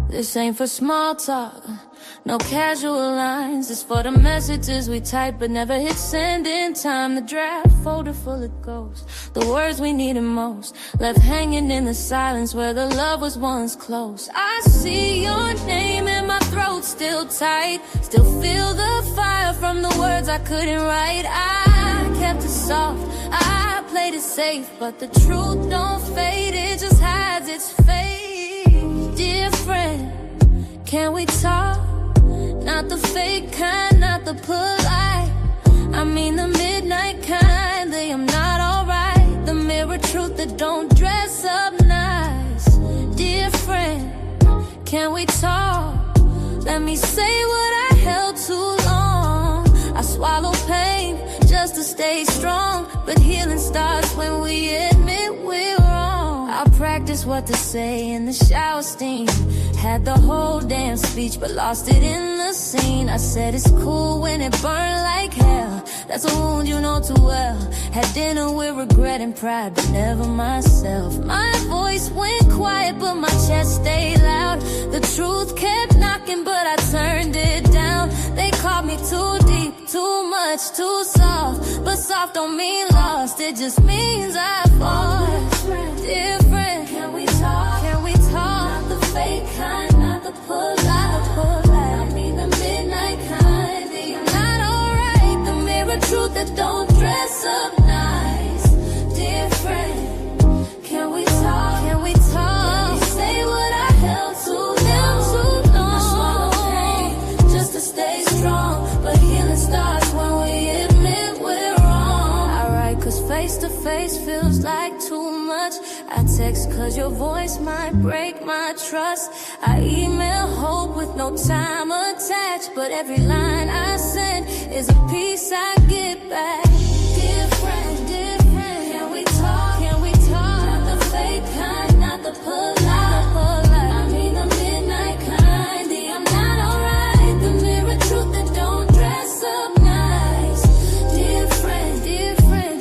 This ain't for small talk, no casual lines. It's for the messages we type but never hit send in time. The draft folder full of ghosts, the words we needed most, left hanging in the silence where the love was once close. I see your name and my throat still tight, still feel the fire from the words I couldn't write. I kept it soft, I played it safe, but the truth don't fade, it just hides its face. Dear friend, can we talk? Not the fake kind, not the polite, I mean the midnight kind. They am not alright, the mirror truth that don't dress up nice. Dear friend, can we talk? Let me say what I held too long. I swallow pain just to stay strong, but healing starts when we admit we're wrong. I practiced what to say in the shower steam, had the whole damn speech but lost it in the scene. I said it's cool when it burned like hell, that's a wound you know too well. Had dinner with regret and pride but never myself. My voice went quiet but my chest stayed loud. The truth kept knocking but I turned it down. They called me too deep, too much, too soft, but soft don't mean lost, it just means I fought. Dear friend, can we talk? Can we talk? Not the fake kind, not the polite, I mean the midnight kind. I'm not alright, the mirror truth that don't dress up nice. Dear friend, can we talk? Can we talk? Let me say what I held too long. I swallow pain just to stay strong, but healing starts when we admit we're wrong. I write cause face to face feels like too much. I text cause your voice might break my trust. I email hope with no time attached, but every line I send is a piece I get back. Dear friend, can we talk? Can we talk? Not the fake kind, not the polite, I mean the midnight kind. The I'm not alright, the mirror truth that don't dress up nice. Dear friend,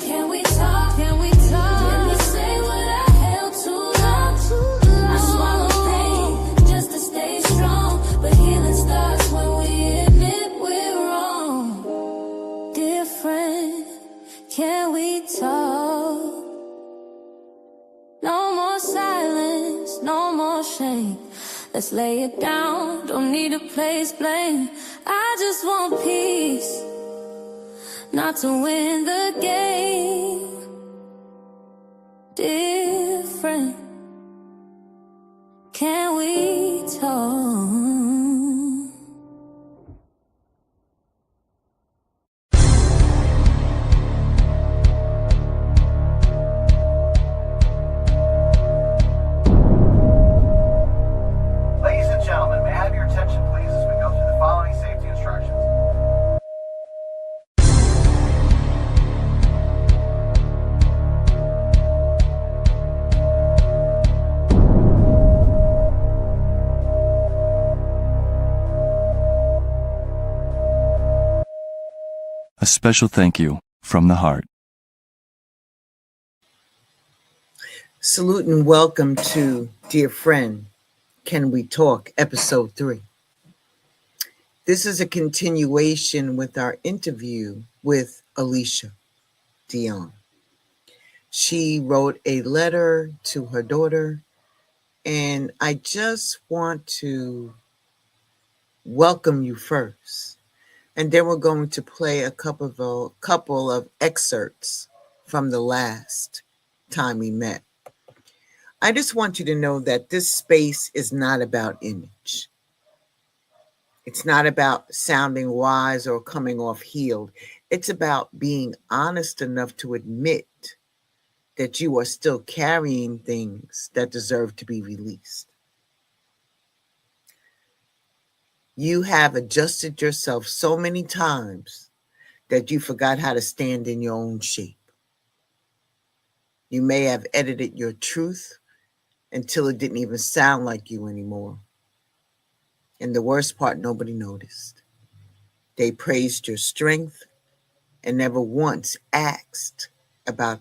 can we talk? Can we talk? Let me say what I held too long. I swallow pain just to stay strong, but healing starts when we admit we're wrong. Dear friend, can we talk? No more silence, no more shame. Let's lay it down, don't need to place blame. I just want peace, not to win the game. Dear friend, can we talk? Ladies and gentlemen, may I have your attention please as we go through the following safety instructions. A special thank you from the heart. Salute and welcome to Dear Friend, Can We Talk, Episode 3. This is a continuation with our interview with Alicia Dion. She wrote a letter to her daughter, and I just want to welcome you first. And then we're going to play a couple of excerpts from the last time we met. I just want you to know that this space is not about image. It's not about sounding wise or coming off healed. It's about being honest enough to admit that you are still carrying things that deserve to be released. You have adjusted yourself so many times that you forgot how to stand in your own shape. You may have edited your truth until it didn't even sound like you anymore. And the worst part, nobody noticed. They praised your strength and never once asked about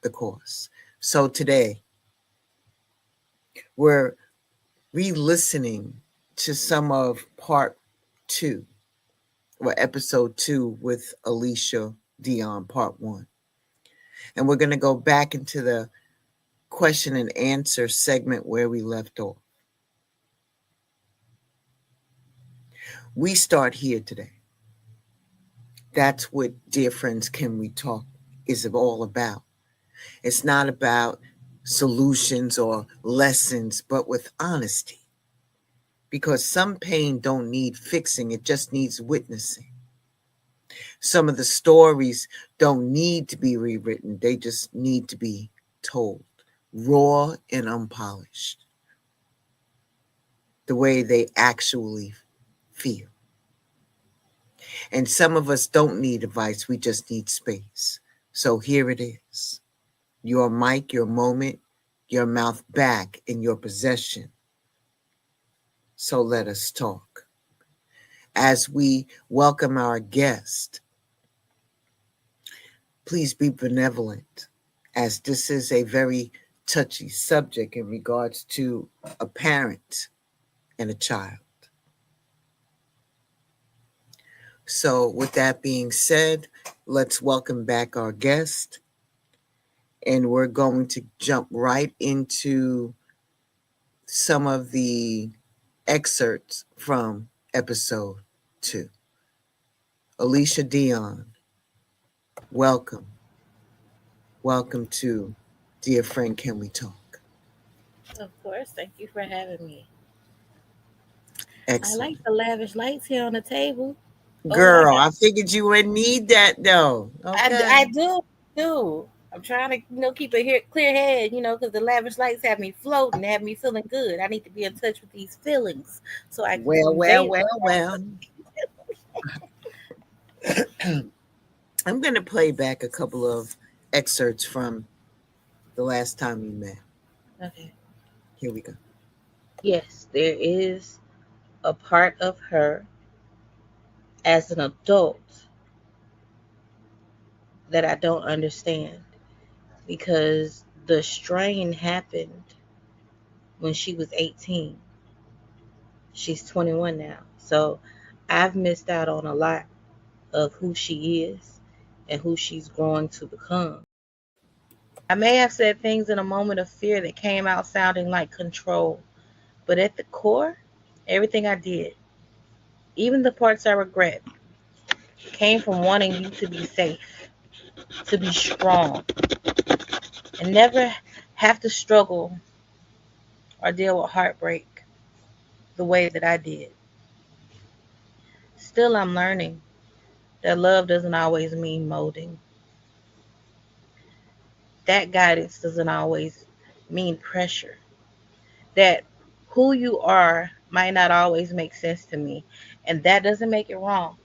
the cause. So today, we're re-listening to some of part 2 or episode 2 with Alicia Dion, part 1. And we're going to go back into the question and answer segment where we left off. We start here today. That's what Dear Friends Can We Talk is all about. It's not about solutions or lessons, but with honesty. Because some pain don't need fixing, it just needs witnessing. Some of the stories don't need to be rewritten, they just need to be told, raw and unpolished, the way they actually feel. And some of us don't need advice, we just need space. So here it is. Your mic, your moment, your mouth back in your possession. So let us talk. As we welcome our guest, please be benevolent, as this is a very touchy subject in regards to a parent and a child. So with that being said, let's welcome back our guest. And we're going to jump right into some of the excerpts from episode 2. Alicia Dion, welcome. Welcome to Dear Friend, Can We Talk? Of course. Thank you for having me. Excellent. I like the lavish lights here on the table. Girl, I figured you wouldn't need that though. Okay. I do. I'm trying to, keep a clear head, because the lavish lights have me floating, have me feeling good. I need to be in touch with these feelings so I can. Well. I'm going to play back a couple of excerpts from the last time we met. Okay. Here we go. Yes, there is a part of her as an adult that I don't understand, because the strain happened when she was 18. She's 21 now. So I've missed out on a lot of who she is and who she's growing to become. I may have said things in a moment of fear that came out sounding like control, but at the core, everything I did, even the parts I regret, came from wanting you to be safe, to be strong, and never have to struggle or deal with heartbreak the way that I did. Still, I'm learning that love doesn't always mean molding. That guidance doesn't always mean pressure. That who you are might not always make sense to me, and that doesn't make it wrong.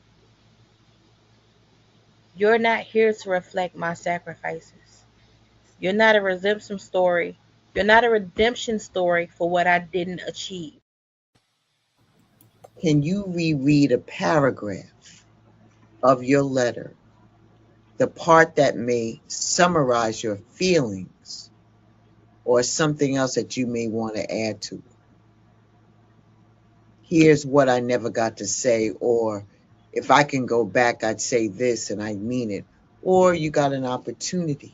You're not here to reflect my sacrifices. You're not a redemption story. You're not a redemption story for what I didn't achieve. Can you reread a paragraph of your letter, the part that may summarize your feelings or something else that you may want to add to it? Here's what I never got to say, or if I can go back, I'd say this and I mean it. Or you got an opportunity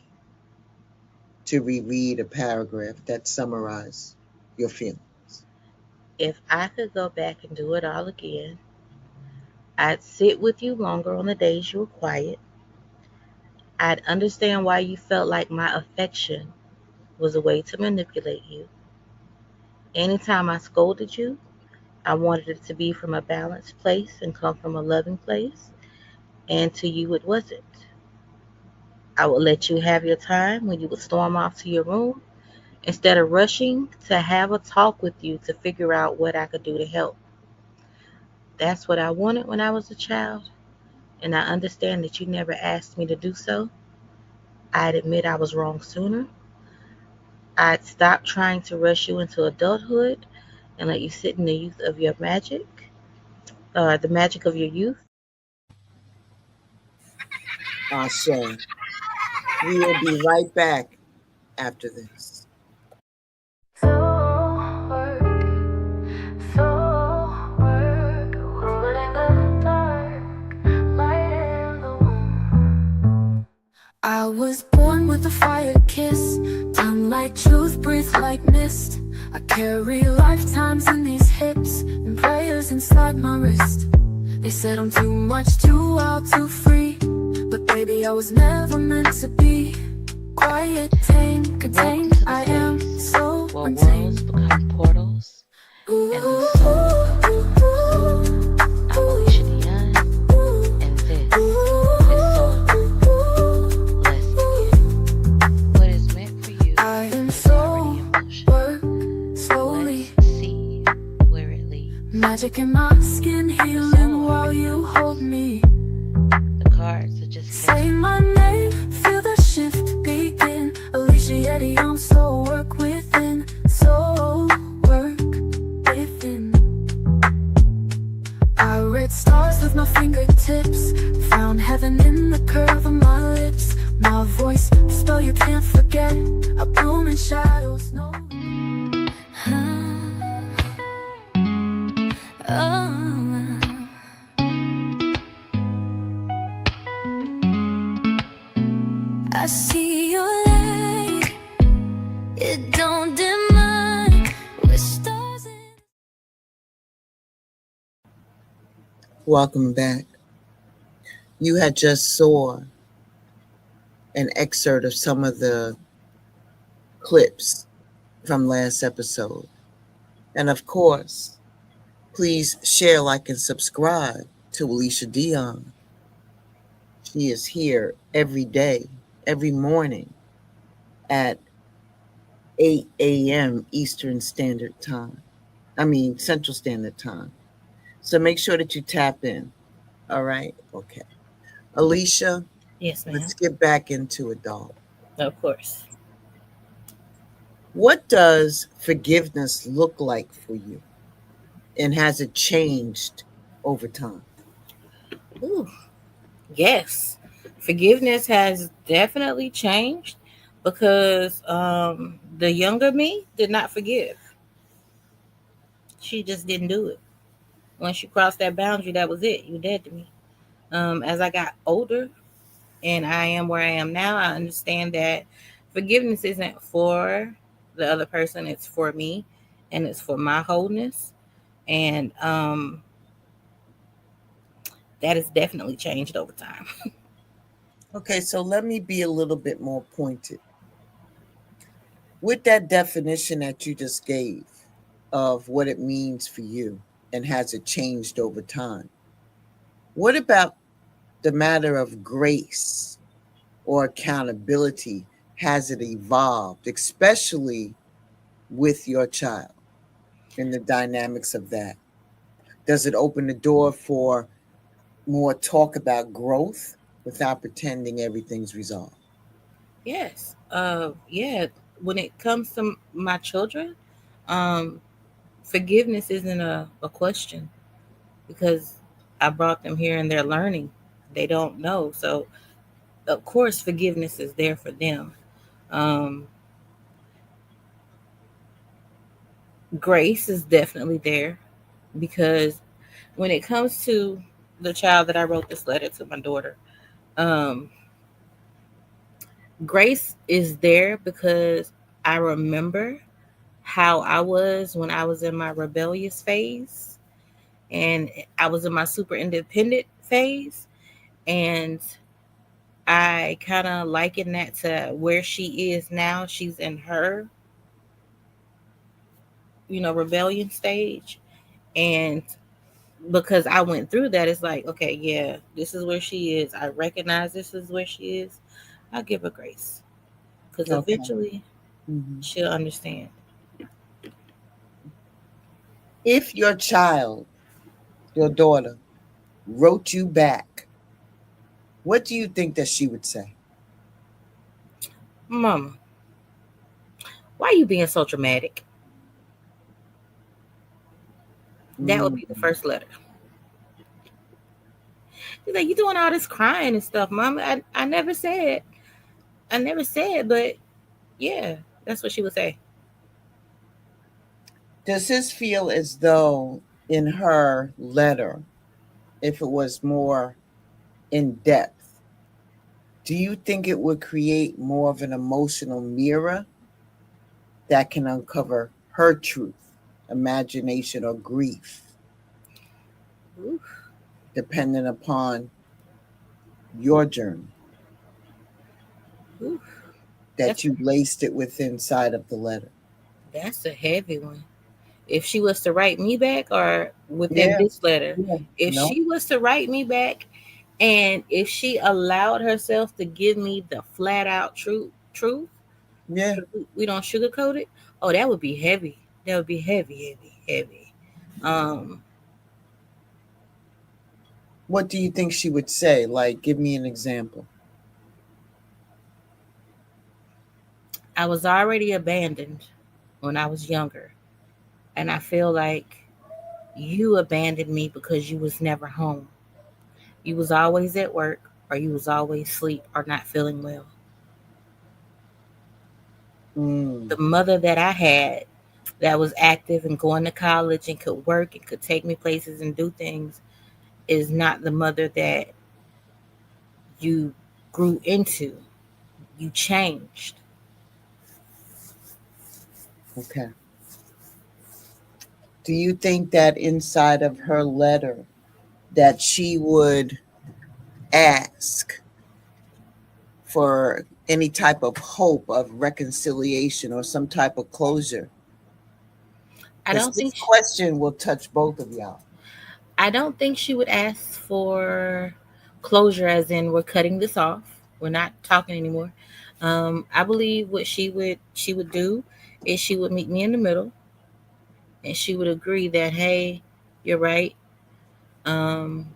to reread a paragraph that summarizes your feelings. If I could go back and do it all again, I'd sit with you longer on the days you were quiet. I'd understand why you felt like my affection was a way to manipulate you. Anytime I scolded you, I wanted it to be from a balanced place and come from a loving place, and to you it wasn't. I would let you have your time when you would storm off to your room, instead of rushing to have a talk with you to figure out what I could do to help. That's what I wanted when I was a child, and I understand that you never asked me to do so. I'd admit I was wrong sooner. I'd stop trying to rush you into adulthood and let you sit in the youth of your magic, the magic of your youth. Ashe. We will be right back after this. So hard, so times in these hips and prayers inside my wrist. They said I'm too much, too wild, too free, but baby, I was never meant to be. Quiet, tame, contained, I am so Where untamed. worlds become portals, Ooh, and we soar. I'm Alicia Dion, and this is Soul. Let's begin. What is meant for you I am is so already in motion. work slowly. Let's see where it leads. Magic in my skin, healing while you hold me. The cards are just Say my name, feel the shift begin. Alicia Yeti, I'm so work within. So work within. I read stars with my fingertips, found heaven in the curve of my lips. My voice, a spell you can't forget. I bloom in shadows, no. I see your light, it don't dim mine. We're stars in. Welcome back. You had just saw an excerpt of some of the clips from last episode. And of course, please share, like, and subscribe to Alicia Dion. She is here every day, every morning at 8 a.m. Eastern Standard Time. Central Standard Time. So make sure that you tap in. All right? Okay. Alicia, Yes, ma'am. let's get back into it, doll. Of course. What does forgiveness look like for you? And has it changed over time? Ooh, yes. Forgiveness has definitely changed because the younger me did not forgive. She just didn't do it. Once you cross that boundary, that was it. You dead to me. As I got older and I am where I am now, I understand that forgiveness isn't for the other person, it's for me and it's for my wholeness. And that has definitely changed over time. Okay, so let me be a little bit more pointed. With that definition that you just gave of what it means for you and has it changed over time, what about the matter of grace or accountability? Has it evolved, especially with your child and the dynamics of that? Does it open the door for more talk about growth without pretending everything's resolved? Yes. Yeah. When it comes to my children, um, forgiveness isn't a question because I brought them here and they're learning. They don't know. So, of course, forgiveness is there for them. Um, Grace is definitely there because when it comes to the child that I wrote this letter to, my daughter, um, grace is there because I remember how I was when I was in my rebellious phase and I was in my super independent phase. And I kind of liken that to where she is now. She's in her, rebellion stage. And because I went through that, it's like, okay, yeah, this is where she is. I recognize this is where she is. I'll give her grace because Okay. eventually she'll understand. If your child, your daughter, wrote you back, what do you think that she would say? Mama, why are you being so dramatic? That would be the first letter. She's like, you doing all this crying and stuff, Mama. I never said. But yeah, that's what she would say. Does this feel as though in her letter, if it was more in depth, do you think it would create more of an emotional mirror that can uncover her truth imagination, or grief, Oof. depending upon your journey Oof. that That's you laced it with inside of the letter. that's a heavy one. If she was to write me back, or within Yeah, this letter, yeah. if No, she was to write me back, and if she allowed herself to give me the flat out truth, yeah. we don't sugarcoat it. Oh, that would be heavy. That would be heavy, heavy, heavy. Um, What do you think she would say? Like, give me an example. I was already abandoned when I was younger, and I feel like you abandoned me because you was never home. You was always at work, or you was always asleep, or not feeling well. Mm, The mother that I had, that was active and going to college and could work and could take me places and do things, is not the mother that you grew into. You changed. okay. Do you think that inside of her letter that she would ask for any type of hope of reconciliation or some type of closure? I Because don't this think she, question will touch both of y'all. I don't think she would ask for closure, as in we're cutting this off. We're not talking anymore. I believe what she would do is she would meet me in the middle, and she would agree that, hey, you're right. Um,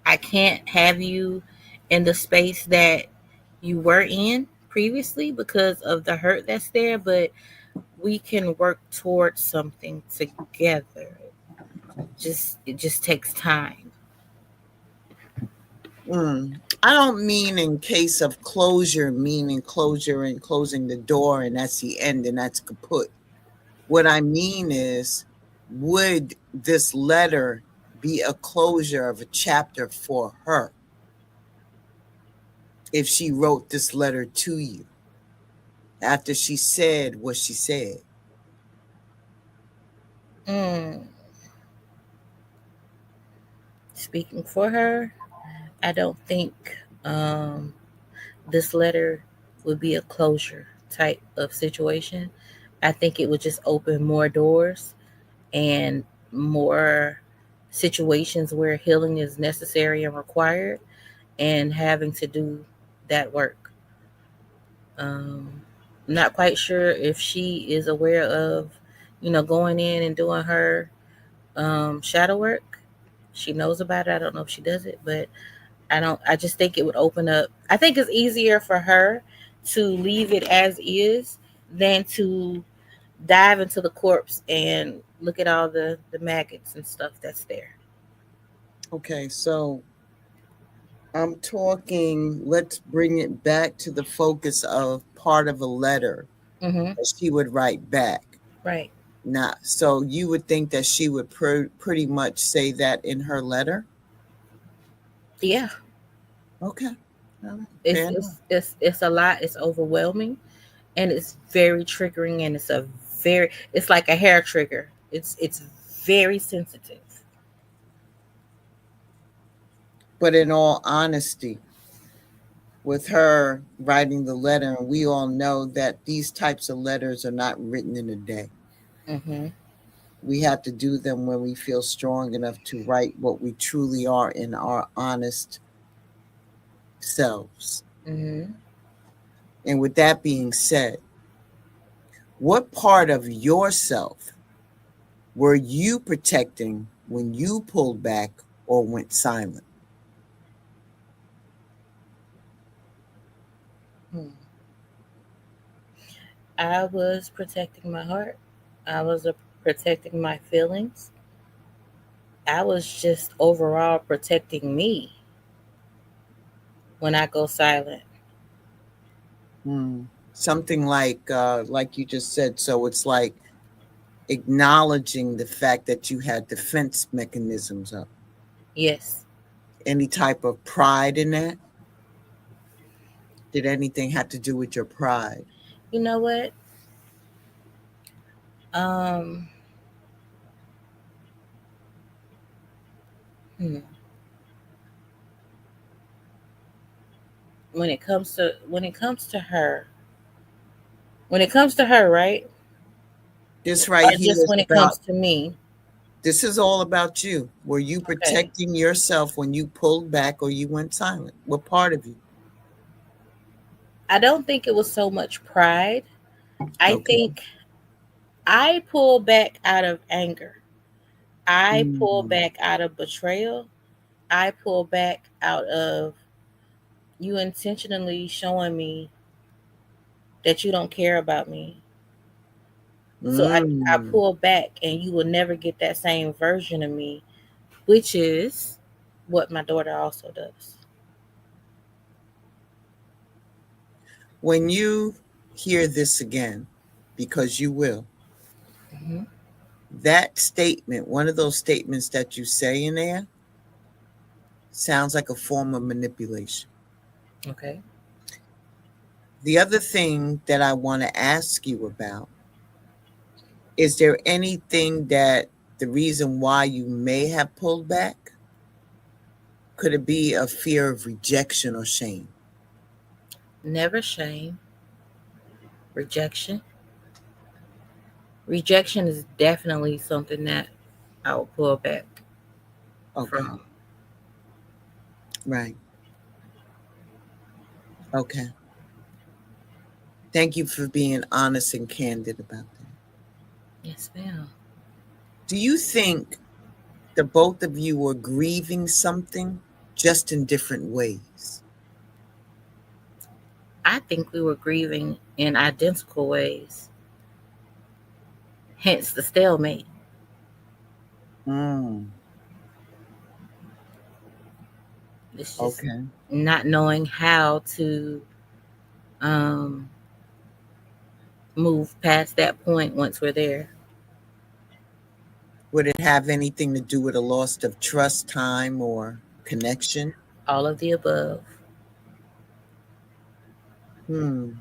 I can't have you in the space that you were in previously because of the hurt that's there, but we can work towards something together. Just it just takes time. I don't mean in case of closure, meaning closure and closing the door, and that's the end and that's kaput. What I mean is, would this letter be a closure of a chapter for her if she wrote this letter to you after she said what she said? Mm. Speaking for her, I don't think this letter would be a closure type of situation. I think it would just open more doors and more situations where healing is necessary and required, and having to do that work. I'm not quite sure if she is aware of, going in and doing her shadow work. She knows about it. I don't know if she does it, but I don't. I just think it would open up. I think it's easier for her to leave it as is than to dive into the corpse and look at all the maggots and stuff that's there. Okay, so I'm talking, let's bring it back to the focus of part of a letter Mm-hmm. that she would write back. Right. Now, so you would think that she would pretty much say that in her letter? Yeah. Okay. All right. It's Fair enough. it's it's it's a lot. It's overwhelming, and it's very triggering, and it's like a hair trigger. It's very sensitive. But in all honesty, with her writing the letter, and we all know that these types of letters are not written in a day. Mm-hmm. We have to do them when we feel strong enough to write what we truly are in our honest selves. Mm-hmm. And with that being said, what part of yourself were you protecting when you pulled back or went silent? Hmm. I was protecting my heart. I was protecting my feelings. I was just overall protecting me when I go silent. Something like you just said. So it's like acknowledging the fact that you had defense mechanisms up. Yes. Any type of pride in that? Did anything have to do with your pride? You know what? Um, Hmm. When it comes to her, right? This Or right here just is when it about, comes to me? this is all about you. Were you Okay. protecting yourself when you pulled back or you went silent? What part of you? I don't think it was so much pride. I Okay. think I pull back out of anger. I pull Mm. back out of betrayal. I pull back out of you intentionally showing me that you don't care about me. So I Mm. pull back and you will never get that same version of me, which is what my daughter also does. When you hear this again, because you will, Hmm. that statement, one of those statements that you say in there, sounds like a form of manipulation. Okay. The other thing that I want to ask you about, is there anything that the reason why you may have pulled back? Could it be a fear of rejection or shame? Never shame. Rejection. Rejection is definitely something that I will pull back Okay, from. right. Okay. Thank you for being honest and candid about that. Yes, ma'am. Do you think the both of you were grieving something just in different ways? I think we were grieving in identical ways, hence the stalemate. Mm, It's just okay. not knowing how to um, move past that point once we're there. Would it have anything to do with a loss of trust, time, or connection? All of the above. Hmm.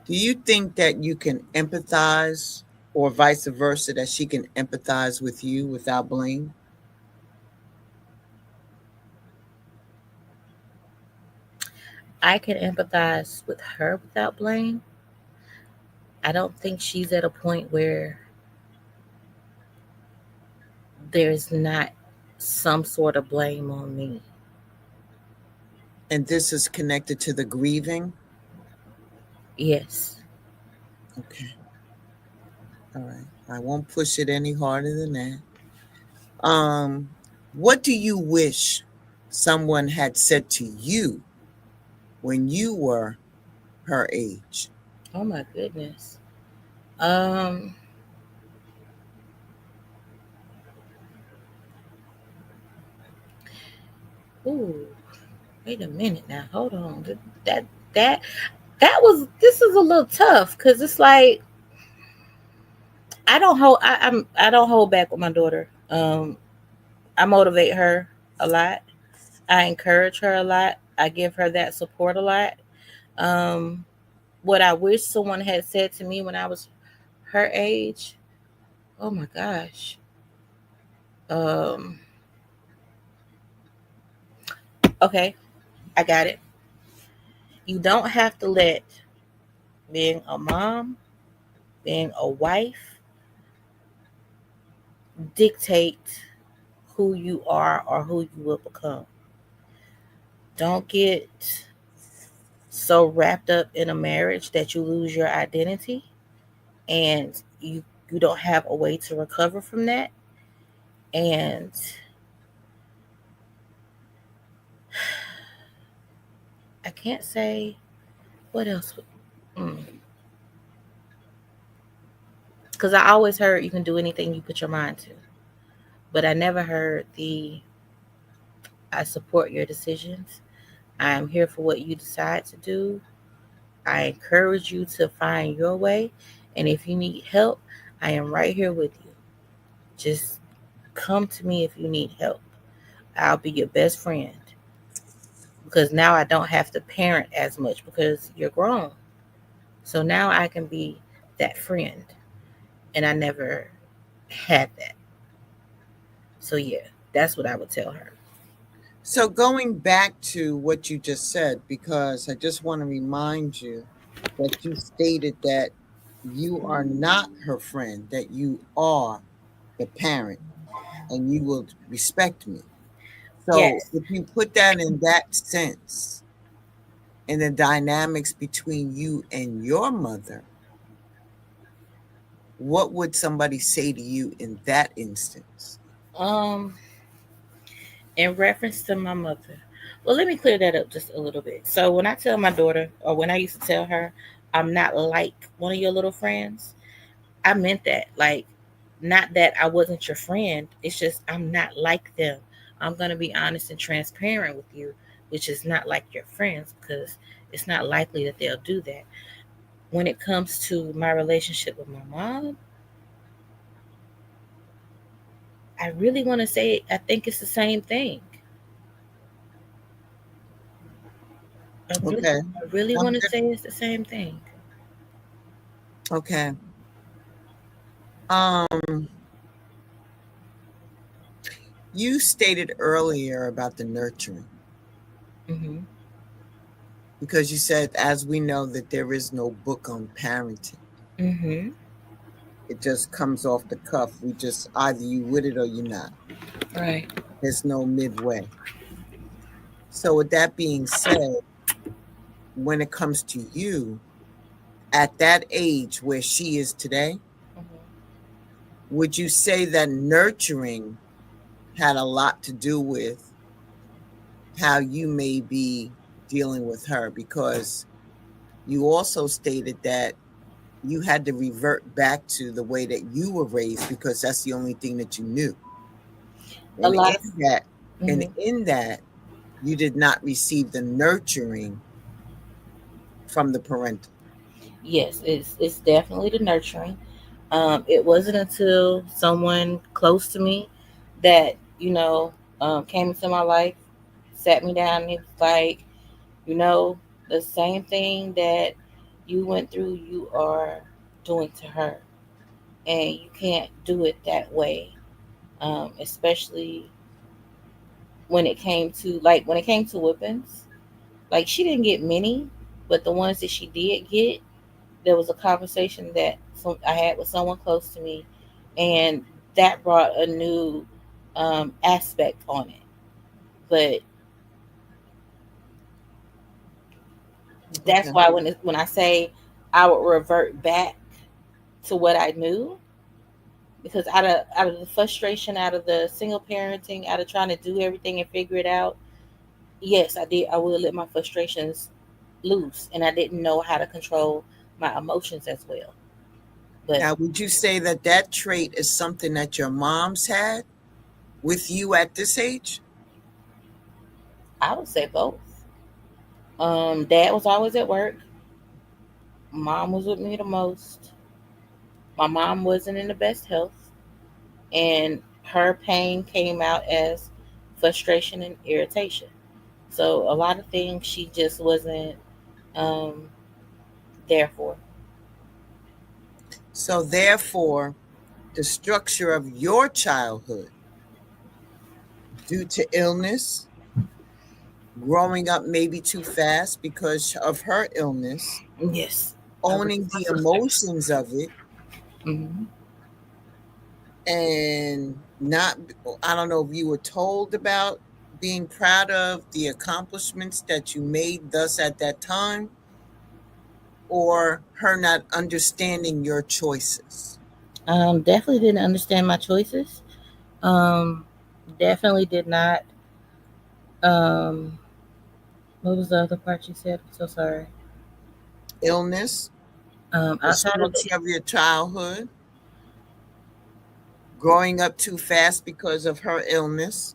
Do you think that you can empathize, or vice versa, that she can empathize with you without blame? I can empathize with her without blame. I don't think she's at a point where there's not some sort of blame on me. And this is connected to the grieving? Yes. Okay. All right. I won't push it any harder than that. Um, what do you wish someone had said to you when you were her age? Oh my goodness. Um. Ooh. Wait a minute now. Hold on. That that that was. This is a little tough because it's like I don't hold. I don't hold back with my daughter. I motivate her a lot. I encourage her a lot. I give her that support a lot. Um, what I wish someone had said to me when I was her age. Oh my gosh. Um, okay, I got it. You don't have to let being a mom, being a wife, dictate who you are or who you will become. Don't get so wrapped up in a marriage that you lose your identity and you don't have a way to recover from that. And I can't say what else. Because I always heard you can do anything you put your mind to, but I never heard the I support your decisions. I am here for what you decide to do. I encourage you to find your way. And if you need help, I am right here with you. Just come to me if you need help. I'll be your best friend because now I don't have to parent as much because you're grown. So now I can be that friend. And I never had that. So yeah, that's what I would tell her. So going back to what you just said, because I just want to remind you that you stated that you are not her friend, that you are the parent and you will respect me. So Yes. if you put that in that sense, in the dynamics between you and your mother, what would somebody say to you in that instance? Um, in reference to my mother, well, let me clear that up just a little bit. So when I tell my daughter, or when I used to tell her, I'm not like one of your little friends, I meant that. Like, not that I wasn't your friend. It's just I'm not like them. I'm gonna be honest and transparent with you, which is not like your friends because it's not likely that they'll do that. When it comes to my relationship with my mom, I really want to say I think it's the same thing. I really, Okay. I really I'm want to good. say it's the same thing. Okay. Um, you stated earlier about the nurturing Hmm. because you said, as we know, that there is no book on parenting. Hmm. It just comes off the cuff. We just either you with it or you're not. Right. There's no midway. So with that being said, when it comes to you at that age where she is today, Hmm. would you say that nurturing had a lot to do with how you may be dealing with her? Because you also stated that you had to revert back to the way that you were raised because that's the only thing that you knew. A And lot of. in that, and Hmm. in that, you did not receive the nurturing from the parental. Yes, it's definitely the nurturing. It wasn't until someone close to me that came into my life, sat me down, and he was like, the same thing that you went through, you are doing to her, and you can't do it that way. Especially when it came to whippings, like she didn't get many, but the ones that she did get, there was a conversation that I had with someone close to me, and that brought a new aspect on it. But that's Okay. why when I say I would revert back to what I knew, because out of the frustration, out of the single parenting, out of trying to do everything and figure it out, yes, I did. I would let my frustrations loose, and I didn't know how to control my emotions as well. But Now, would you say that that trait is something that your mom's had with you at this age? I would say both. Dad was always at work. Mom was with me the most. My mom wasn't in the best health, and her pain came out as frustration and irritation. So a lot of things she just wasn't um, there for. So, therefore, the structure of your childhood, due to illness, growing up maybe too fast because of her illness, Yes, I was owning my the sister. emotions of it, Hmm. and not, I don't know if you were told about being proud of the accomplishments that you made thus at that time, or her not understanding your choices. Definitely didn't understand my choices. Um, Definitely did not. Um, what was the other part you said? I'm so sorry. Illness, the Outside of the. structure of your childhood, growing up too fast because of her illness,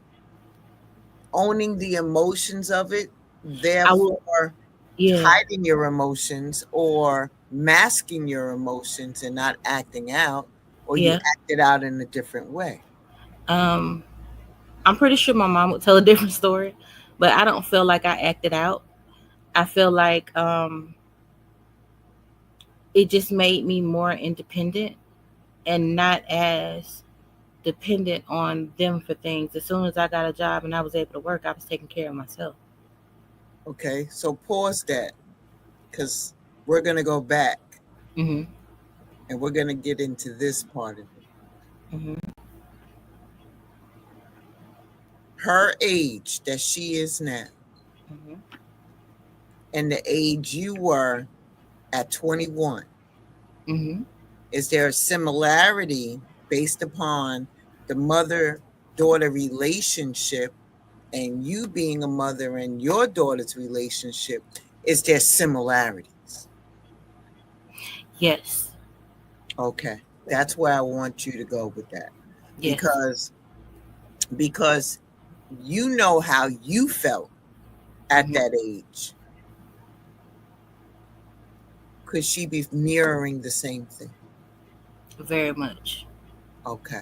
owning the emotions of it, I will. therefore Yeah. hiding your emotions or masking your emotions and not acting out, or you Yeah. acted out in a different way. Um, I'm pretty sure my mom would tell a different story, but I don't feel like I acted out. I feel like it just made me more independent and not as dependent on them for things. As soon as I got a job and I was able to work, I was taking care of myself. Okay, so pause that, because we're going to go back Mm-hmm. and we're going to get into this part of it. Mm-hmm. Her age that she is now Mm-hmm. and the age you were at 21, Mm-hmm. is there a similarity based upon the mother-daughter relationship and you being a mother and your daughter's relationship? Is there similarities? Yes. Okay, that's where I want you to go with that. Yes. Because you know how you felt at Mhm. that age. Could she be mirroring the same thing? Very much. Okay.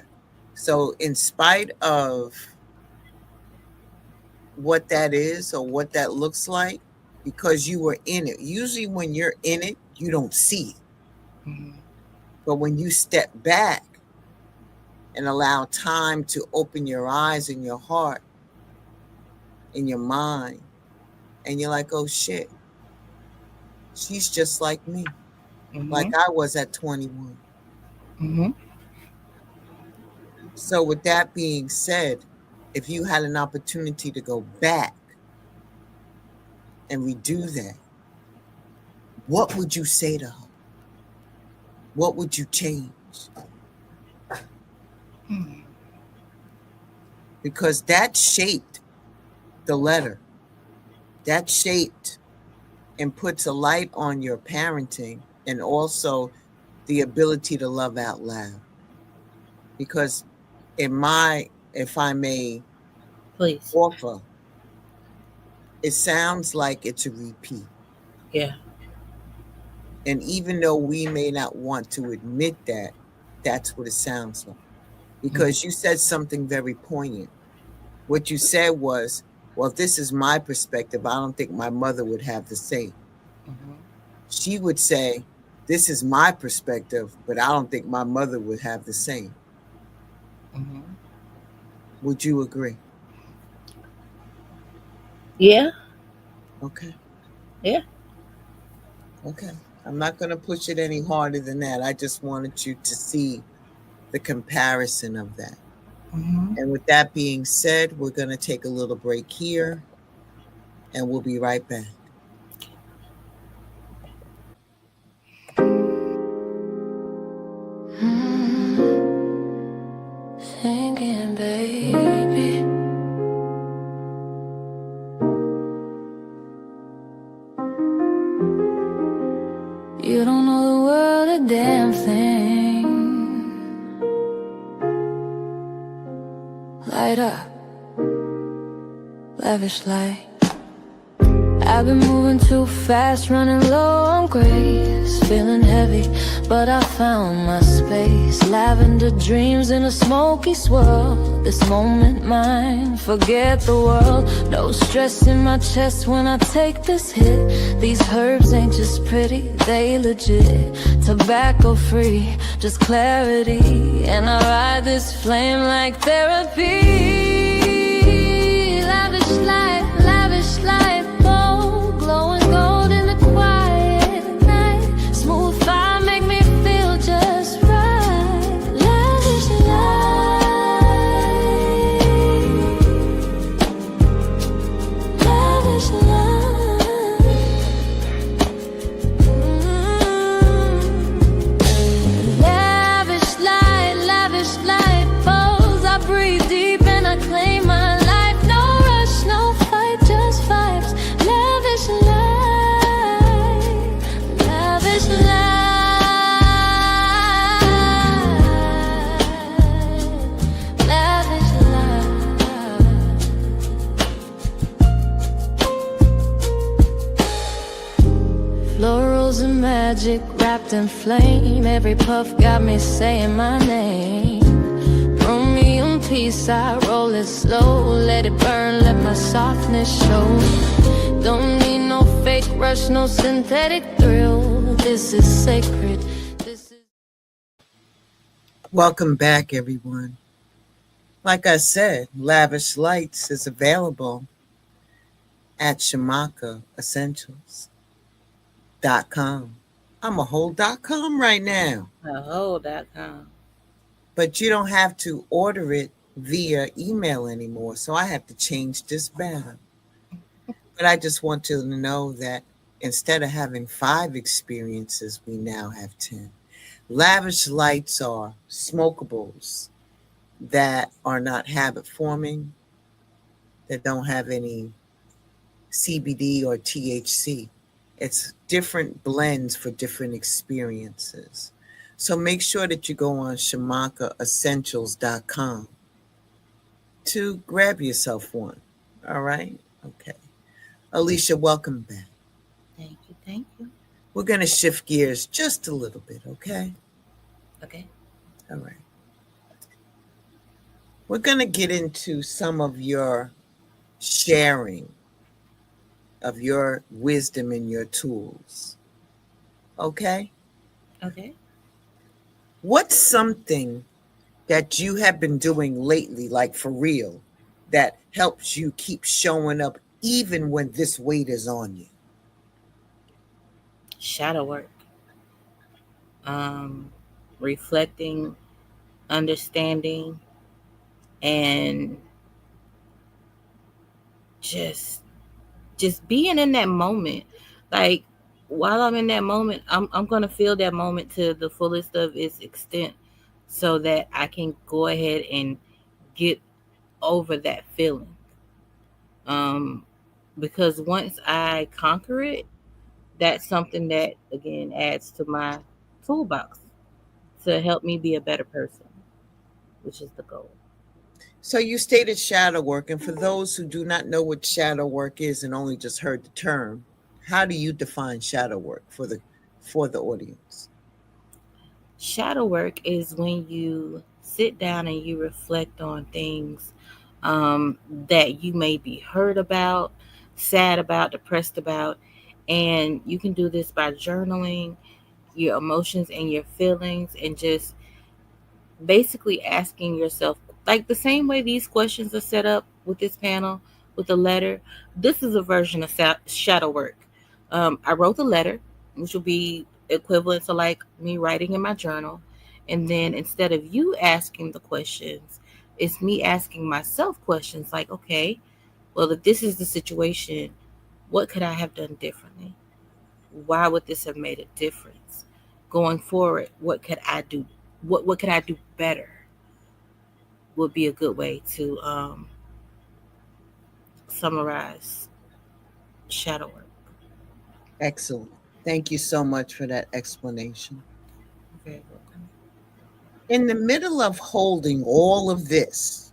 So in spite of what that is or what that looks like, because you were in it. Usually when you're in it, you don't see it. Mm-hmm. But when you step back and allow time to open your eyes and your heart and your mind, and you're like, oh shit, she's just like me, Mm-hmm. like I was at 21. Mm-hmm. So with that being said, if you had an opportunity to go back and redo that, what would you say to her? What would you change? Mm-hmm. Because that shaped the letter. That shaped and puts a light on your parenting and also the ability to love out loud. Because if I may Please. offer, it sounds like it's a repeat. Yeah. And even though we may not want to admit that, that's what it sounds like. Because you said something very poignant. What you said was, well, this is my perspective. I don't think my mother would have the same. Mm-hmm. She would say, this is my perspective, but I don't think my mother would have the same. Mm-hmm. Would you agree? Yeah. Okay. Yeah. Okay. I'm not going to push it any harder than that. I just wanted you to see the comparison of that. Mm-hmm. And with that being said, we're going to take a little break here, and we'll be right back. Thinking, baby, you don't know the world a damn thing. Light up, lavish light. I've been moving too fast, running low on grace, feeling heavy, but I found my space. Lavender dreams in a smoky swirl. This moment mine, forget the world. No stress in my chest when I take this hit. These herbs ain't just pretty, they legit. Tobacco free, just clarity. And I ride this flame like therapy. Lavish light, glowing gold in the quiet night. Smooth fire make me feel just right. Lavish light falls. I breathe deep and I claim my life. No rush, no fight, just vibes. Lavish light, lavish light, lavish light. Florals and magic wrapped in flame. Every puff got me saying my name. Chromium piece, I roll it slow. Let it burn, let my softness show. Don't need no fake rush, no synthetic thrill. This is sacred. This is... Welcome back, everyone. Like I said, Lavish Lights is available at ShamakaEssentials.com. I'm a whole .com right now. Oh.com. But you don't have to order it via email anymore. So I have to change this banner. But I just want you to know that instead of having 5 experiences, we now have 10. Lavish Lights are smokables that are not habit forming, that don't have any CBD or THC. It's different blends for different experiences. So make sure that you go on ShamakaEssentials.com to grab yourself one. All right? Okay. Alicia, welcome back. Thank you. Thank you. We're going to shift gears just a little bit, okay? Okay. All right. We're going to get into some of your sharing of your wisdom and your tools. Okay? Okay. What's something that you have been doing lately, like for real, that helps you keep showing up even when this weight is on you? Shadow work. Reflecting, understanding, and just being in that moment. Like while I'm in that moment, I'm gonna feel that moment to the fullest of its extent so that I can go ahead and get over that feeling. Because once I conquer it, that's something that again adds to my toolbox to help me be a better person, which is the goal. So you stated shadow work, and for those who do not know what shadow work is and only just heard the term, how do you define shadow work for the audience? Shadow work is when you sit down and you reflect on things that you may be hurt about, sad about, depressed about. And you can do this by journaling your emotions and your feelings and just basically asking yourself, like the same way these questions are set up with this panel, with the letter, this is a version of shadow work. I wrote the letter, which will be equivalent to like me writing in my journal. And then instead of you asking the questions, it's me asking myself questions like, okay, well, if this is the situation, what could I have done differently? Why would this have made a difference? Going forward, what could I do? What could I do better? Would be a good way to summarize shadow work. Excellent. Thank you so much for that explanation. Very welcome. In the middle of holding all of this,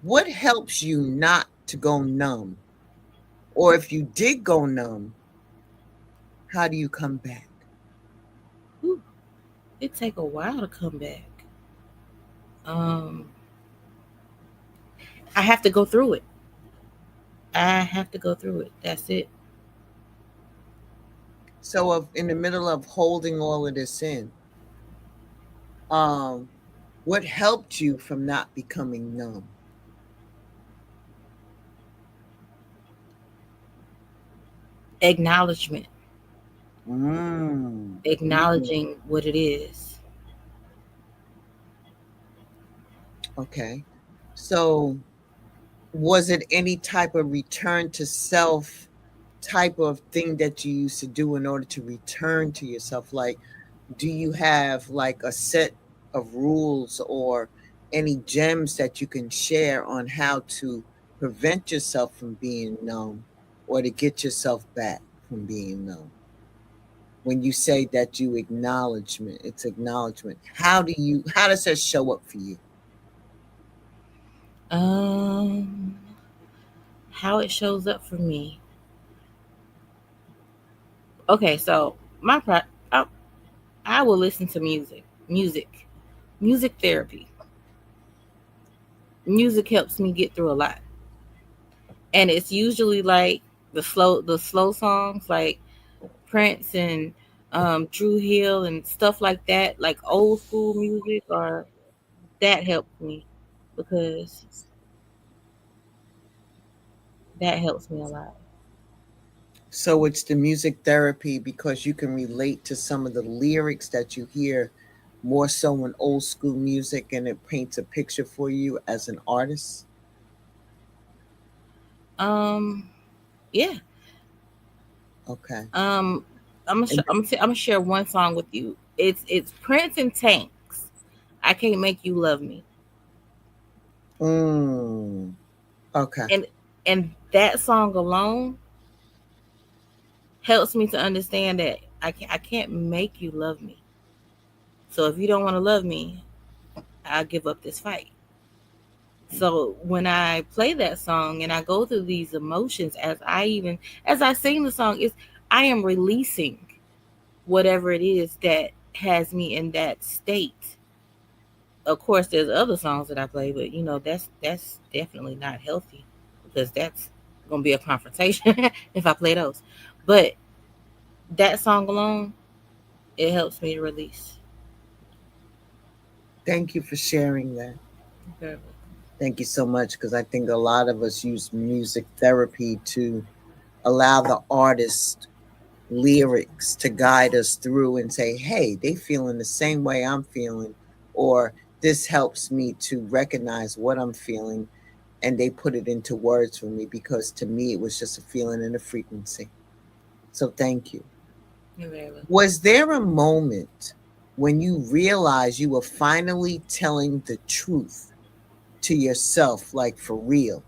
what helps you not to go numb? Or if you did go numb, how do you come back? Ooh, it take a while to come back. Um, I have to go through it. I have to go through it. That's it. So in the middle of holding all of this in, what helped you from not becoming numb? Acknowledgement. Mm. Acknowledging what it is. Okay. So was it any type of return to self type of thing that you used to do in order to return to yourself? Like, do you have like a set of rules or any gems that you can share on how to prevent yourself from being numb or to get yourself back from being numb? When you say that you acknowledgement, it's acknowledgement. How does that show up for you? Um, how it shows up for me. Okay, so I will listen to music therapy. Music helps me get through a lot, and it's usually like the slow songs like Prince and Drew Hill and stuff like that, like old school music, or that helps me. because that helps me a lot. So it's the music therapy because you can relate to some of the lyrics that you hear more so in old school music and it paints a picture for you as an artist. Um, yeah. Okay. Um, And I'm gonna share one song with you. It's Prince and Tanks. I can't make you love me. mm, okay. And that song alone helps me to understand that I can't make you love me. So if you don't want to love me, I'll give up this fight. So when I play that song and I go through these emotions as I sing the song, is I am releasing whatever it is that has me in that state. Of course there's other songs that I play, but that's definitely not healthy because that's gonna be a confrontation if I play those. But that song alone, it helps me to release. Thank you for sharing that. Okay. Thank you so much because I think a lot of us use music therapy to allow the artist lyrics to guide us through and say, hey, they feeling the same way I'm feeling, or this helps me to recognize what I'm feeling, and they put it into words for me because to me it was just a feeling and a frequency. So thank you. You're very welcome. Was there a moment when you realized you were finally telling the truth to yourself, like for real?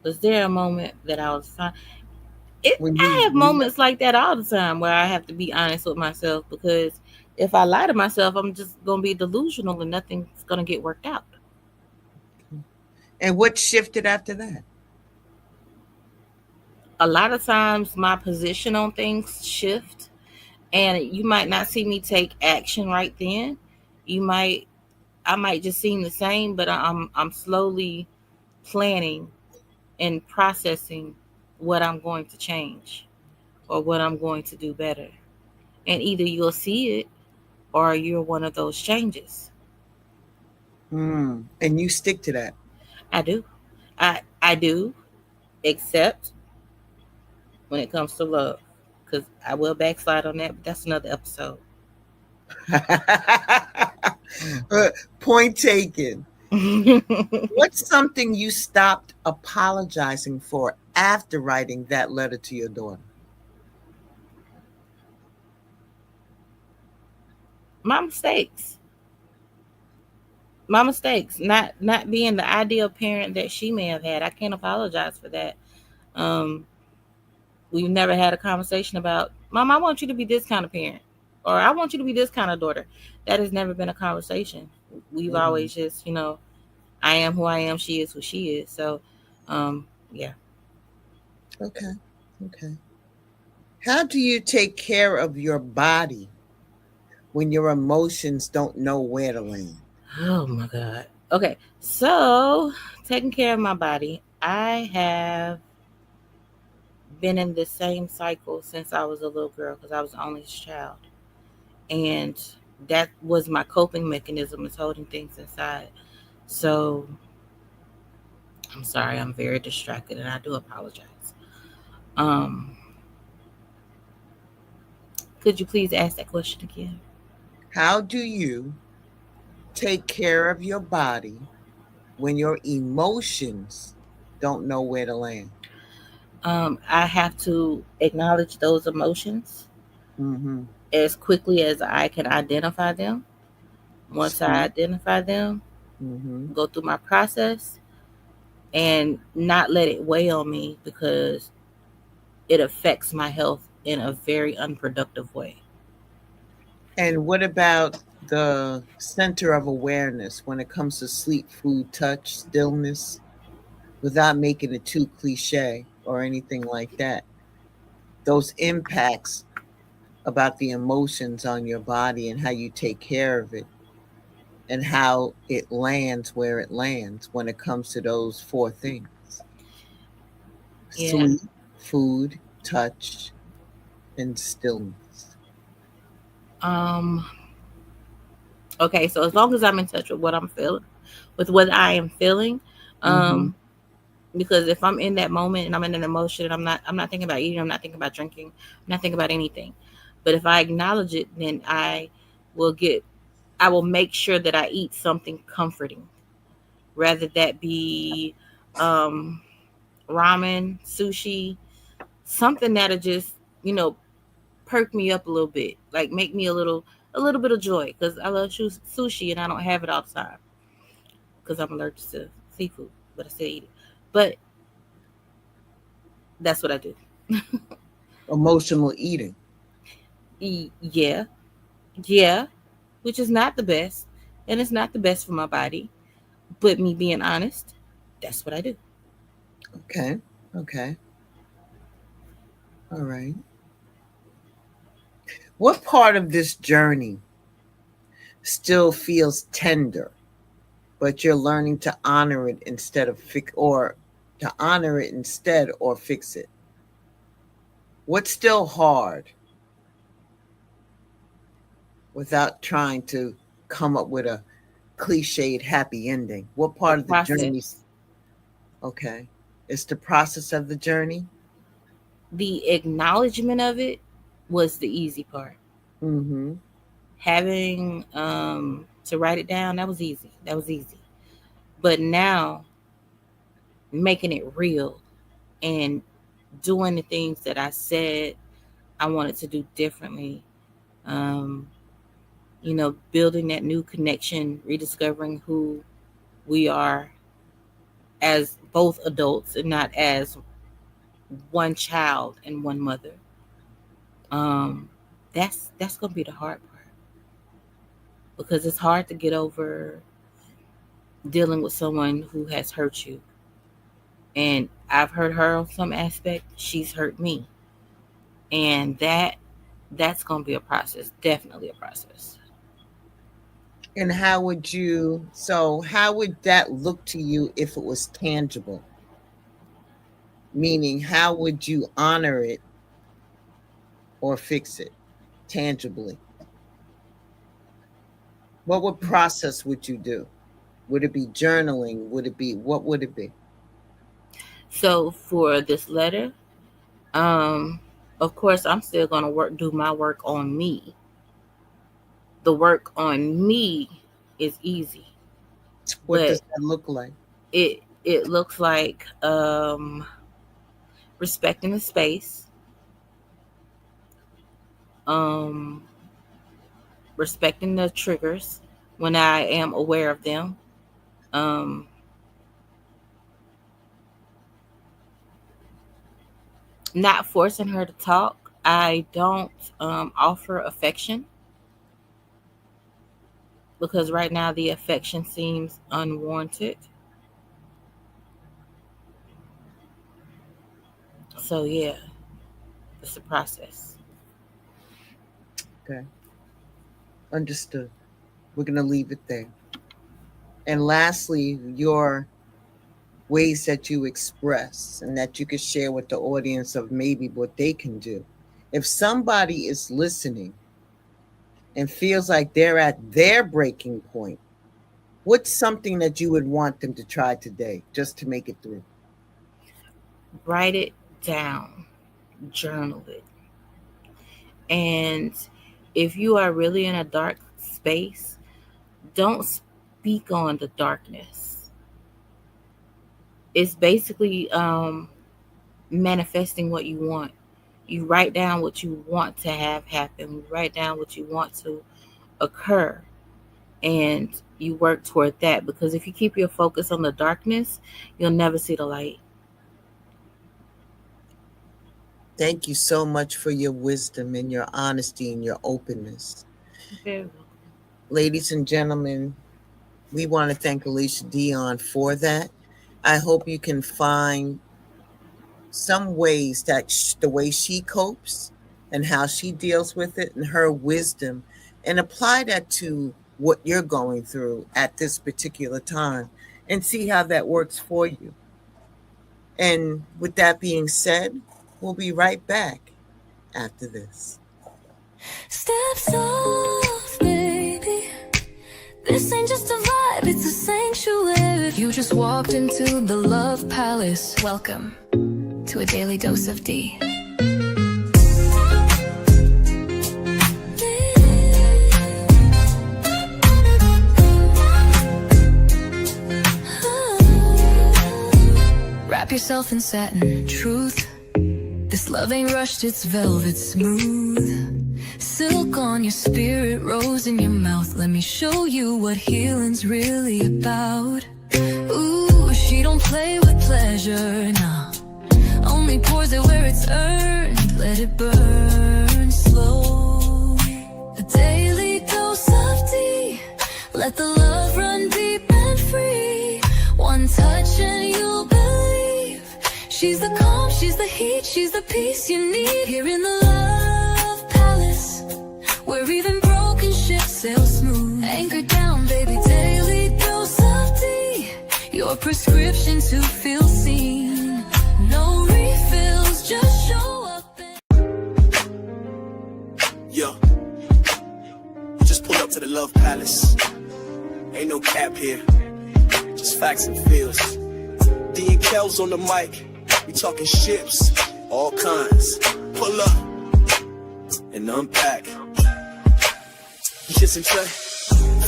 Was there a moment that I was fine? When I you have moments like that all the time where I have to be honest with myself because if I lie to myself, I'm just gonna be delusional and nothing's gonna get worked out. and what shifted after that? A lot of times my position on things shift and you might not see me take action right then. You might I might just seem the same, but I'm slowly planning and processing what I'm going to change or what I'm going to do better. And either you'll see it or you're one of those changes. And you stick to that. I do. I do, except when it comes to love. Because I will backslide on that, but that's another episode. Point taken. What's something you stopped apologizing for after writing that letter to your daughter? My mistakes. My mistakes. Not being the ideal parent that she may have had. I can't apologize for that. Um, we've never had a conversation about, Mom, I want you to be this kind of parent. Or I want you to be this kind of daughter. That has never been a conversation. We've Mm, always just, I am who I am, she is who she is. So yeah. okay. Okay. How do you take care of your body when your emotions don't know where to land? Oh my God. Okay. So taking care of my body, I have been in the same cycle since I was a little girl because I was the only child. And that was my coping mechanism, is holding things inside. So I'm sorry, I'm very distracted and I do apologize. Um, could you please ask that question again? How do you take care of your body when your emotions don't know where to land? I have to acknowledge those emotions Mm-hmm. as quickly as I can identify them. Once I Sweet. identify them, Mm-hmm. go through my process and not let it weigh on me because it affects my health in a very unproductive way. And what about the center of awareness when it comes to sleep, food, touch, stillness, without making it too cliche or anything like that? Those impacts about the emotions on your body and how you take care of it and how it lands where it lands when it comes to those four things: Yeah. sleep, food, touch, and stillness. Um, okay, so as long as I'm in touch with what I'm feeling, with what I am feeling, Mm-hmm. um, because if I'm in that moment and I'm in an emotion, I'm not thinking about eating, I'm not thinking about drinking, I'm not thinking about anything. But if I acknowledge it, then will get I will make sure that I eat something comforting, rather that be um, ramen, sushi, something that'll just you know perk me up a little bit, like make me a little bit of joy, because I love sushi and I don't have it all the time because I'm allergic to seafood, but I still eat it. But that's what I do. Emotional eating. Yeah, yeah, which is not the best, and it's not the best for my body. But me being honest, that's what I do. Okay. Okay. All right. What part of this journey still feels tender, but you're learning to honor it instead of fix it? What's still hard without trying to come up with a cliched happy ending? What The part of the journey? process, Okay. It's the process of the journey. the acknowledgement of it was the easy part. Mm-hmm. Having to write it down, that was easy. That was easy. But now making it real and doing the things that I said I wanted to do differently. Um, building that new connection, rediscovering who we are as both adults and not as one child and one mother. Um, that's gonna be the hard part, because it's hard to get over dealing with someone who has hurt you. And I've hurt her on some aspect, she's hurt me. And that's gonna be a process, definitely a process. And how would that look to you if it was tangible? Meaning, how would you honor it or fix it tangibly? What process would you do? Would it be journaling? What would it be? So for this letter, um, of course I'm still gonna do my work on me. The work on me is easy, What but does that look like? it looks like respecting the space, um, respecting the triggers when I am aware of them. Um, Not forcing her to talk. I don't offer affection, because right now the affection seems unwarranted. So yeah, it's a process. Okay, understood. We're going to leave it there. And lastly, your ways that you express and that you could share with the audience of maybe what they can do. If somebody is listening and feels like they're at their breaking point, what's something that you would want them to try today just to make it through? Write it down, journal it. And if you are really in a dark space, don't speak on the darkness. It's basically manifesting what you want. You write down what you want to have happen, you write down what you want to occur, and you work toward that. Because if you keep your focus on the darkness, you'll never see the light. Thank you so much for your wisdom and your honesty and your openness. Okay. Ladies and gentlemen, we want to thank Alicia Dion for that. I hope you can find some ways that the way she copes and how she deals with it and her wisdom, and apply that to what you're going through at this particular time and see how that works for you. And with that being said, we'll be right back after this. Stay steps off, baby. This ain't just a vibe, it's a sanctuary. You just walked into the Love Palace. Welcome to a daily dose of D. Wrap yourself in satin truth. This love ain't rushed, it's velvet smooth. Silk on your spirit, rose in your mouth. Let me show you what healing's really about. Ooh, she don't play with pleasure, nah. Only pours it where it's earned. Let it burn slow. A daily dose of D. Let the love run deep and free. One touch and you'll believe. She's the calm, she's the heat, she's the peace you need. Here in the Love Palace, where even broken ships sail smooth. Anchor down, baby, daily dose of D. Your prescription to feel seen. No refills, just show up Yo, just pulled up to the Love Palace. Ain't no cap here, just facts and feels. D and Kel's on the mic. We talking ships, all kinds. Pull up and unpack. Kiss and Trey.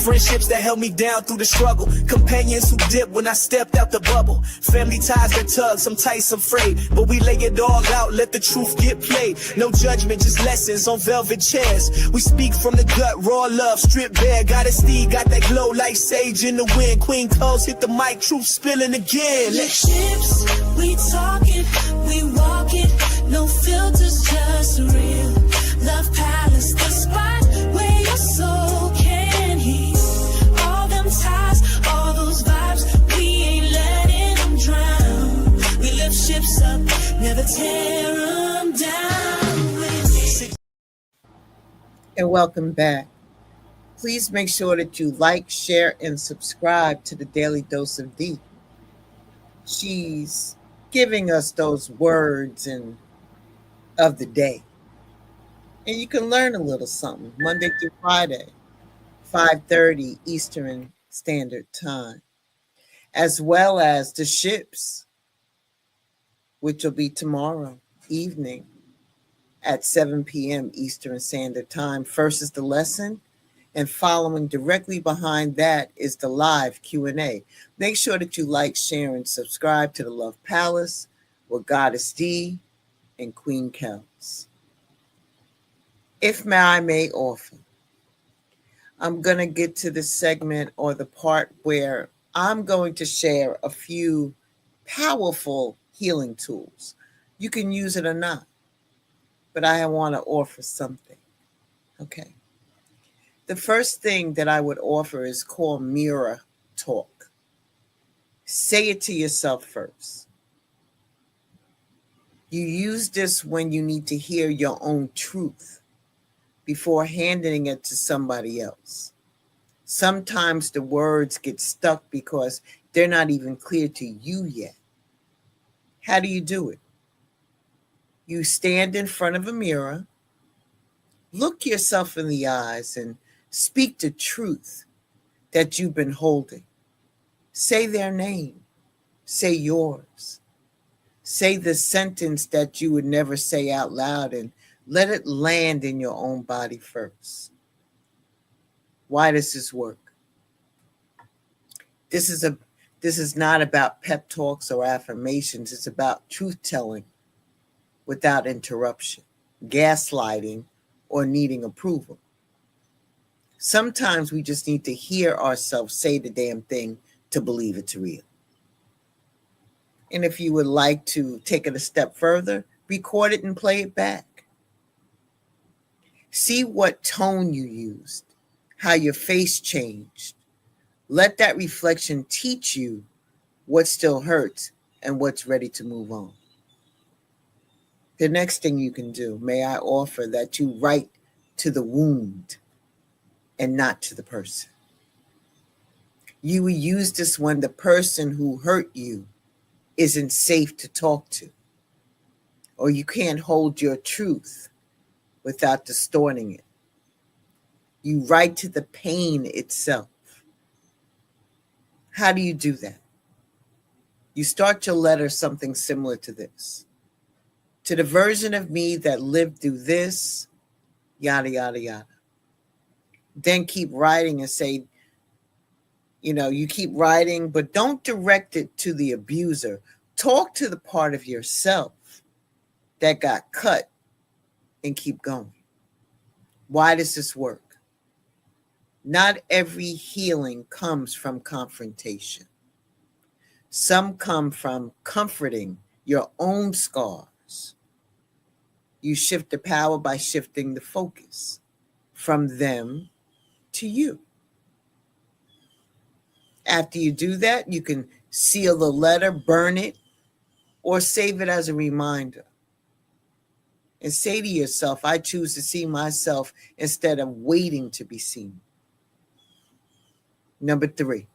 Friendships that held me down through the struggle. Companions who dipped when I stepped out the bubble. Family ties that tug, some tight, some frayed. But we lay it all out, let the truth get played. No judgment, just lessons on velvet chairs. We speak from the gut, raw love, stripped bare. Got a steed, got that glow like sage in the wind. Queen Close hit the mic, truth spilling again. Ships, we talking, we walking. No filters, just real. Love Palace, the spot where your soul can heal. All them ties, all those vibes, we ain't letting them drown. We lift ships up, never tear them down. And welcome back. Please make sure that you like, share, and subscribe to the Daily Dose of D. She's giving us those words and of the day. And you can learn a little something Monday through Friday, 5:30 Eastern Standard Time, as well as the ships, which will be tomorrow evening at 7 p.m. Eastern Standard Time. First is the lesson, and following directly behind that is the live Q&A. Make sure that you like, share, and subscribe to the Love Palace with Goddess D and Queen Kels. If I may offer, I'm going to get to the segment or the part where I'm going to share a few powerful healing tools. You can use it or not, but I want to offer something. Okay. The first thing that I would offer is called mirror talk. Say it to yourself first. You use this when you need to hear your own truth before handing it to somebody else. Sometimes the words get stuck because they're not even clear to you yet. How do you do it? You stand in front of a mirror, look yourself in the eyes, and speak the truth that you've been holding. Say their name. Say yours. Say the sentence that you would never say out loud, and let it land in your own body first. Why does this work? This is not about pep talks or affirmations. It's about truth telling without interruption, gaslighting, or needing approval. Sometimes we just need to hear ourselves say the damn thing to believe it's real. And if you would like to take it a step further, record it and play it back. See what tone you used, how your face changed. Let that reflection teach you what still hurts and what's ready to move on. The next thing you can do, may I offer that you write to the wound and not to the person. You will use this when the person who hurt you isn't safe to talk to, or you can't hold your truth without distorting it. You write to the pain itself. How do you do that? You start your letter something similar to this. To the version of me that lived through this, yada, yada, yada. Then keep writing and say, you keep writing, but don't direct it to the abuser. Talk to the part of yourself that got cut and keep going. Why does this work? Not every healing comes from confrontation. Some come from comforting your own scars. You shift the power by shifting the focus from them to you. After you do that, you can seal the letter, burn it, or save it as a reminder. And say to yourself, I choose to see myself instead of waiting to be seen. Number 3,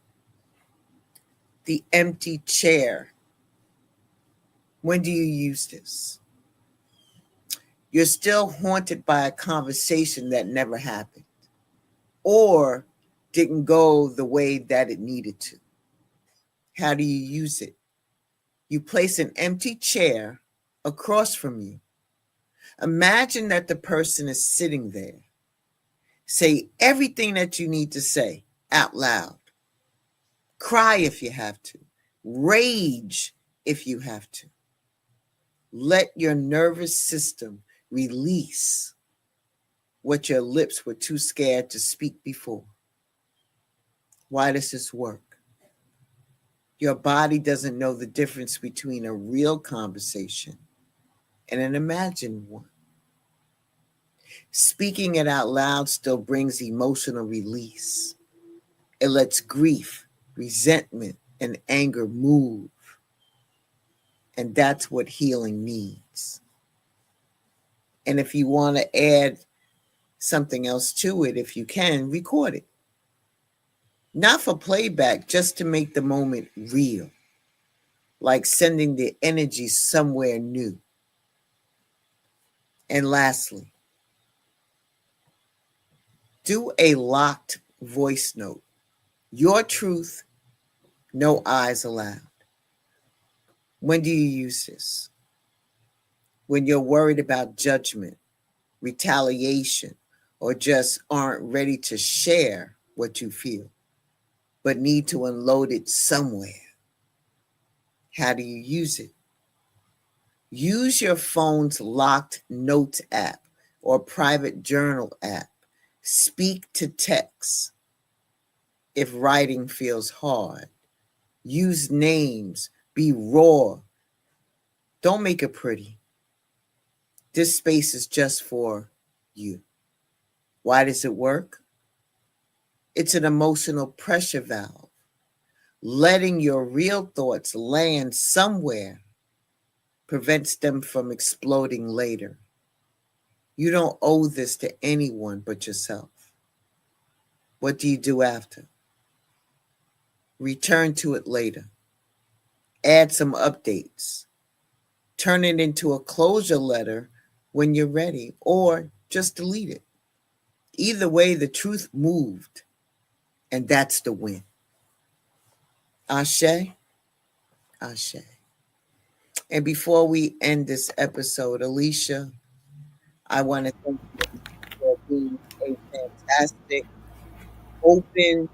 the empty chair. When do you use this? You're still haunted by a conversation that never happened or didn't go the way that it needed to. How do you use it? You place an empty chair across from you. Imagine that the person is sitting there. Say everything that you need to say out loud. Cry if you have to. Rage if you have to. Let your nervous system release what your lips were too scared to speak before. Why does this work? Your body doesn't know the difference between a real conversation and an imagined one. Speaking it out loud still brings emotional release. It lets grief, resentment, and anger move. And that's what healing needs. And if you want to add something else to it, if you can, record it. Not for playback, just to make the moment real. Like sending the energy somewhere new. And lastly, do a locked voice note. Your truth, no eyes allowed. When do you use this? When you're worried about judgment, retaliation, or just aren't ready to share what you feel, but need to unload it somewhere. How do you use it? Use your phone's locked notes app or private journal app. Speak to text if writing feels hard. Use names. Be raw. Don't make it pretty. This space is just for you. Why does it work? It's an emotional pressure valve. Letting your real thoughts land somewhere prevents them from exploding later. You don't owe this to anyone but yourself. What do you do after? Return to it later. Add some updates. Turn it into a closure letter when you're ready, or just delete it. Either way, the truth moved, and that's the win. Ashe, Ashe. And before we end this episode, Alicia, I want to thank you for being a fantastic, open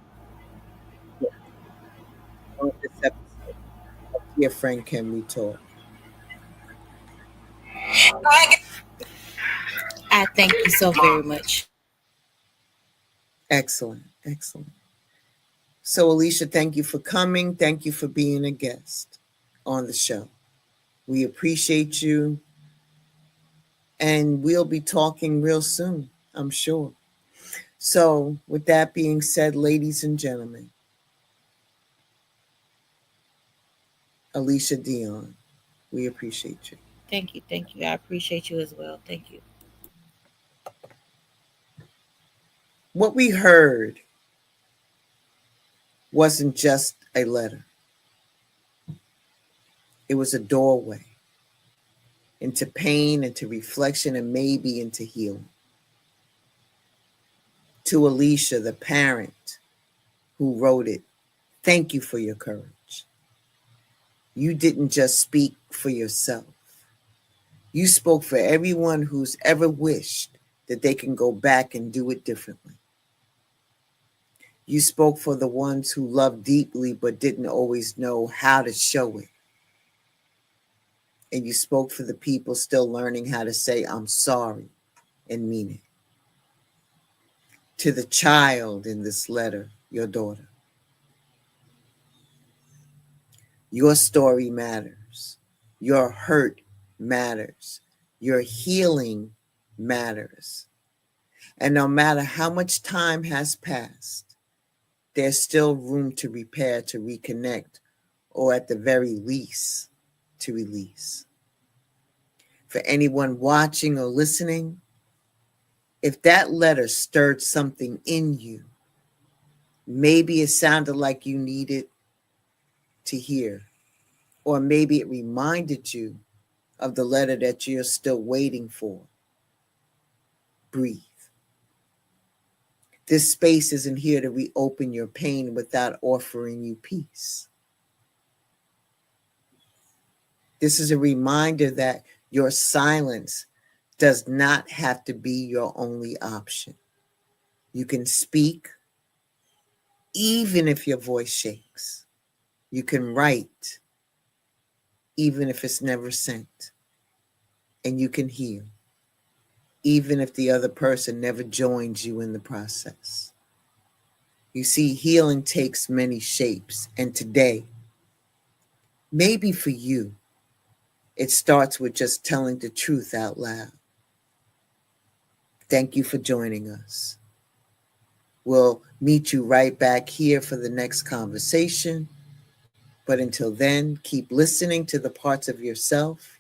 on this episode of Dear Friend, Can We Talk? I thank you so very much. Excellent, excellent. So, Alicia, thank you for coming. Thank you for being a guest on the show. We appreciate you. And we'll be talking real soon, I'm sure. So, with that being said, ladies and gentlemen, Alicia Dion, we appreciate you. Thank you. Thank you. I appreciate you as well. Thank you. What we heard wasn't just a letter. It was a doorway into pain, into reflection, and maybe into healing. To Alicia, the parent who wrote it, thank you for your courage. You didn't just speak for yourself. You spoke for everyone who's ever wished that they can go back and do it differently. You spoke for the ones who loved deeply but didn't always know how to show it. And you spoke for the people still learning how to say, I'm sorry, and mean it. To the child in this letter, your daughter. Your story matters. Your hurt matters. Your healing matters. And no matter how much time has passed, there's still room to repair, to reconnect, or at the very least, to release. For anyone watching or listening, if that letter stirred something in you, maybe it sounded like you needed to hear, or maybe it reminded you of the letter that you're still waiting for, breathe. This space isn't here to reopen your pain without offering you peace. This is a reminder that your silence does not have to be your only option. You can speak even if your voice shakes. You can write even if it's never sent. And you can heal even if the other person never joins you in the process. You see, healing takes many shapes. And today, maybe for you, it starts with just telling the truth out loud. Thank you for joining us. We'll meet you right back here for the next conversation. But until then, keep listening to the parts of yourself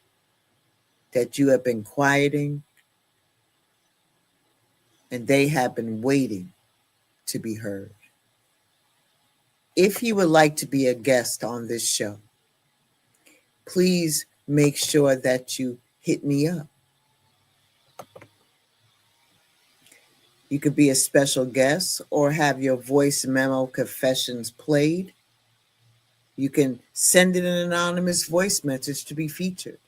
that you have been quieting, and they have been waiting to be heard. If you would like to be a guest on this show, please make sure that you hit me up. You could be a special guest or have your voice memo confessions played. You can send in an anonymous voice message to be featured.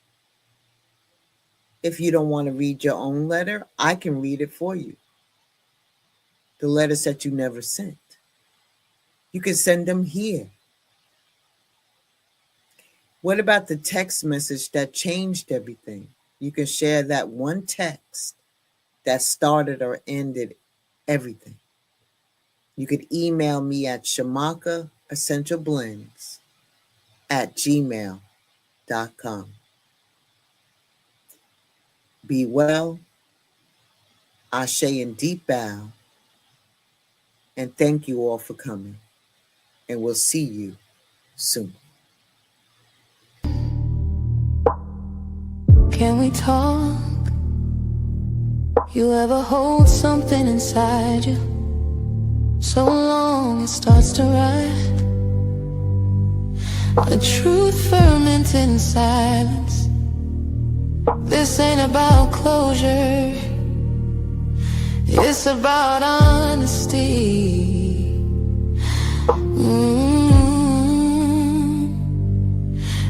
If you don't want to read your own letter, I can read it for you. The letters that you never sent. You can send them here. What about the text message that changed everything? You can share that one text that started or ended everything. You could email me at shamakaessentialblends@gmail.com. Be well, ashe and deep bow, and thank you all for coming. And we'll see you soon. Can we talk? You ever hold something inside you so long it starts to rot? A truth fermented in silence. This ain't about closure, it's about honesty.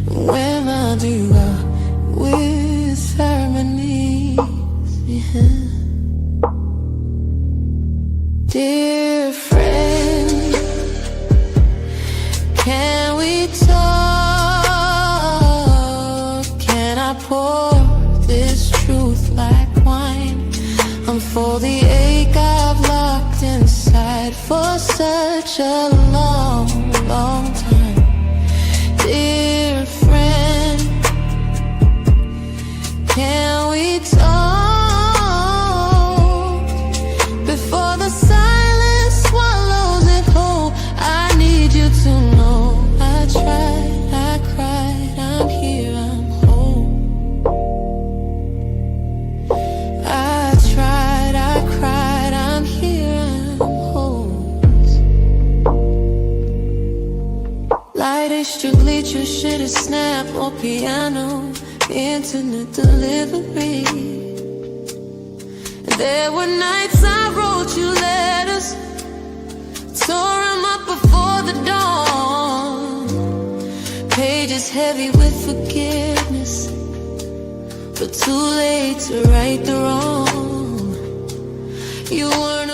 When I do with harmonies, yeah. Dear friend, can we talk? Can I pour this truth like wine? I'm for the ache I've locked inside for such a long, long time. Dear friend, can we talk before the silence swallows it whole? I need you to know I tried, I cried, I'm here, I'm whole. I tried, I cried, I'm here, I'm whole. Light extra bleach, you should have snapped or piano. Internet delivery, There were nights I wrote you letters, tore them up before the dawn. Pages heavy with forgiveness, but too late to right the wrong. You weren't